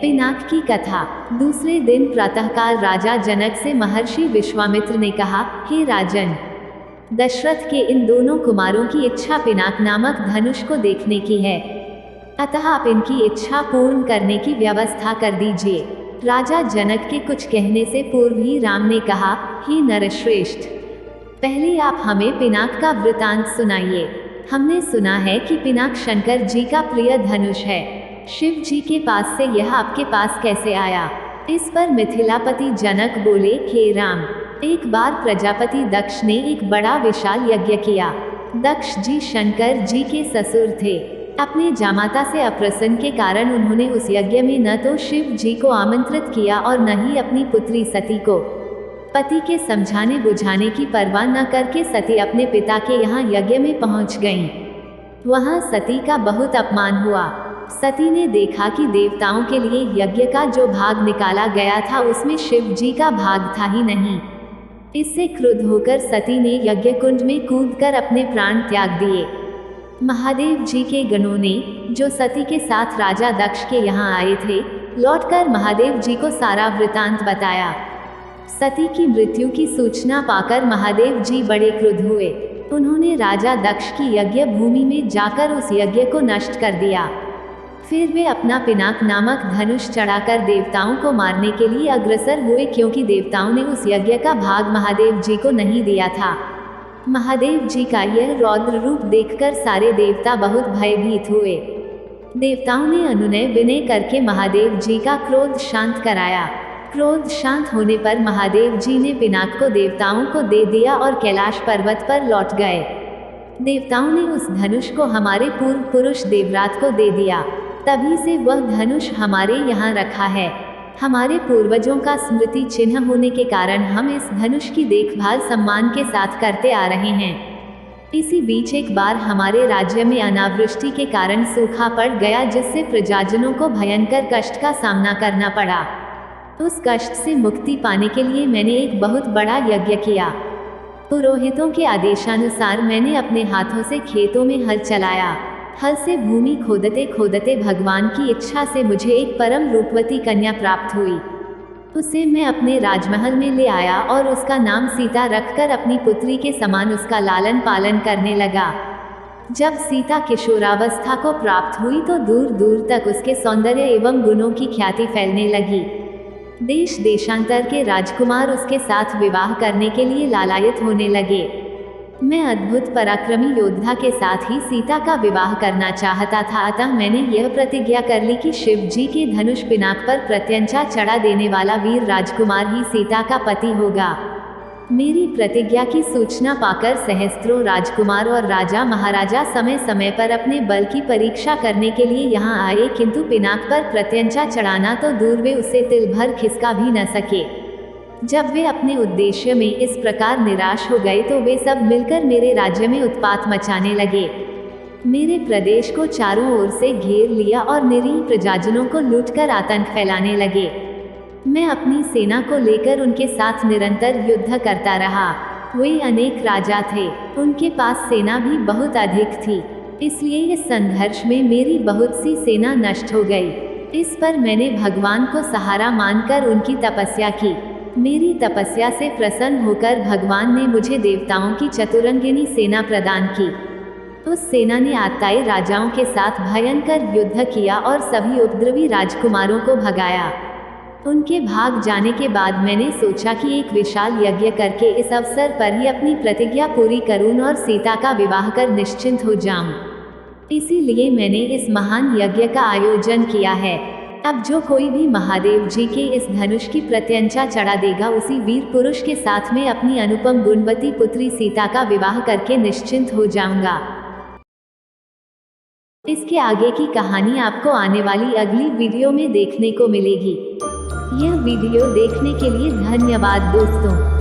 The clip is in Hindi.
पिनाक की कथा। दूसरे दिन प्रातःकाल राजा जनक से महर्षि विश्वामित्र ने कहा, हे राजन, दशरथ के इन दोनों कुमारों की इच्छा पिनाक नामक धनुष को देखने की है, अतः आप इनकी इच्छा पूर्ण करने की व्यवस्था कर दीजिए। राजा जनक के कुछ कहने से पूर्व ही राम ने कहा, हे नरश्रेष्ठ, पहले आप हमें पिनाक का वृतांत सुनाइए। हमने सुना है कि पिनाक शंकर जी का प्रिय धनुष है। शिव जी के पास से यह आपके पास कैसे आया? इस पर मिथिलापति जनक बोले, हे राम, एक बार प्रजापति दक्ष ने एक बड़ा विशाल यज्ञ किया। दक्ष जी शंकर जी के ससुर थे। अपने जामाता से अप्रसन्न के कारण उन्होंने उस यज्ञ में न तो शिव जी को आमंत्रित किया और न ही अपनी पुत्री सती को। पति के समझाने बुझाने की परवाह न करके सती अपने पिता के यहाँ यज्ञ में पहुँच गईं। वहाँ सती का बहुत अपमान हुआ। सती ने देखा कि देवताओं के लिए यज्ञ का जो भाग निकाला गया था उसमें शिव जी का भाग था ही नहीं। इससे क्रुद्ध होकर सती ने यज्ञ कुंड में कूदकर अपने प्राण त्याग दिए। महादेव जी के गणों ने, जो सती के साथ राजा दक्ष के यहाँ आए थे, लौटकर महादेव जी को सारा वृतांत बताया। सती की मृत्यु की सूचना पाकर महादेव जी बड़े क्रुद्ध हुए। उन्होंने राजा दक्ष की यज्ञ भूमि में जाकर उस यज्ञ को नष्ट कर दिया। फिर वे अपना पिनाक नामक धनुष चढ़ाकर देवताओं को मारने के लिए अग्रसर हुए, क्योंकि देवताओं ने उस यज्ञ का भाग महादेव जी को नहीं दिया था। महादेव जी का यह रौद्र रूप देखकर सारे देवता बहुत भयभीत हुए। देवताओं ने अनुनय विनय करके महादेव जी का क्रोध शांत कराया। क्रोध शांत होने पर महादेव जी ने पिनाक को देवताओं को दे दिया और कैलाश पर्वत पर लौट गए। देवताओं ने उस धनुष को हमारे पूर्व पुरुष देवरात को दे दिया। तभी से वह धनुष हमारे यहाँ रखा है। हमारे पूर्वजों का स्मृति चिन्ह होने के कारण हम इस धनुष की देखभाल सम्मान के साथ करते आ रहे हैं। इसी बीच एक बार हमारे राज्य में अनावृष्टि के कारण सूखा पड़ गया, जिससे प्रजाजनों को भयंकर कष्ट का सामना करना पड़ा। उस कष्ट से मुक्ति पाने के लिए मैंने एक बहुत बड़ा यज्ञ किया। पुरोहितों के आदेशानुसार मैंने अपने हाथों से खेतों में हल चलाया। हल से भूमि खोदते खोदते भगवान की इच्छा से मुझे एक परम रूपवती कन्या प्राप्त हुई। उसे मैं अपने राजमहल में ले आया और उसका नाम सीता रखकर अपनी पुत्री के समान उसका लालन पालन करने लगा। जब सीता किशोरावस्था को प्राप्त हुई तो दूर दूर तक उसके सौंदर्य एवं गुणों की ख्याति फैलने लगी। देश देशांतर के राजकुमार उसके साथ विवाह करने के लिए लालायित होने लगे। मैं अद्भुत पराक्रमी योद्धा के साथ ही सीता का विवाह करना चाहता था, अतः मैंने यह प्रतिज्ञा कर ली कि शिव जी के धनुष पिनाक पर प्रत्यंचा चढ़ा देने वाला वीर राजकुमार ही सीता का पति होगा। मेरी प्रतिज्ञा की सूचना पाकर सहस्त्रों राजकुमार और राजा महाराजा समय समय पर अपने बल की परीक्षा करने के लिए यहाँ आए, किंतु पिनाक पर प्रत्यंचा चढ़ाना तो दूर, वे उसे तिल भर खिसका भी न सके। जब वे अपने उद्देश्य में इस प्रकार निराश हो गए तो वे सब मिलकर मेरे राज्य में उत्पात मचाने लगे। मेरे प्रदेश को चारों ओर से घेर लिया और निरीह प्रजाजनों को लूटकर आतंक फैलाने लगे। मैं अपनी सेना को लेकर उनके साथ निरंतर युद्ध करता रहा। वे अनेक राजा थे, उनके पास सेना भी बहुत अधिक थी, इसलिए इस संघर्ष में मेरी बहुत सी सेना नष्ट हो गई। इस पर मैंने भगवान को सहारा मानकर उनकी तपस्या की। मेरी तपस्या से प्रसन्न होकर भगवान ने मुझे देवताओं की चतुरंगिनी सेना प्रदान की। उस सेना ने आताई राजाओं के साथ भयंकर युद्ध किया और सभी उपद्रवी राजकुमारों को भगाया। उनके भाग जाने के बाद मैंने सोचा कि एक विशाल यज्ञ करके इस अवसर पर ही अपनी प्रतिज्ञा पूरी करूं और सीता का विवाह कर निश्चिंत हो जाऊं। इसीलिए मैंने इस महान यज्ञ का आयोजन किया है। अब जो कोई भी महादेव जी के इस धनुष की प्रत्यंचा चढ़ा देगा, उसी वीर पुरुष के साथ में अपनी अनुपम गुणवती पुत्री सीता का विवाह करके निश्चिंत हो जाऊंगा। इसके आगे की कहानी आपको आने वाली अगली वीडियो में देखने को मिलेगी। यह वीडियो देखने के लिए धन्यवाद दोस्तों।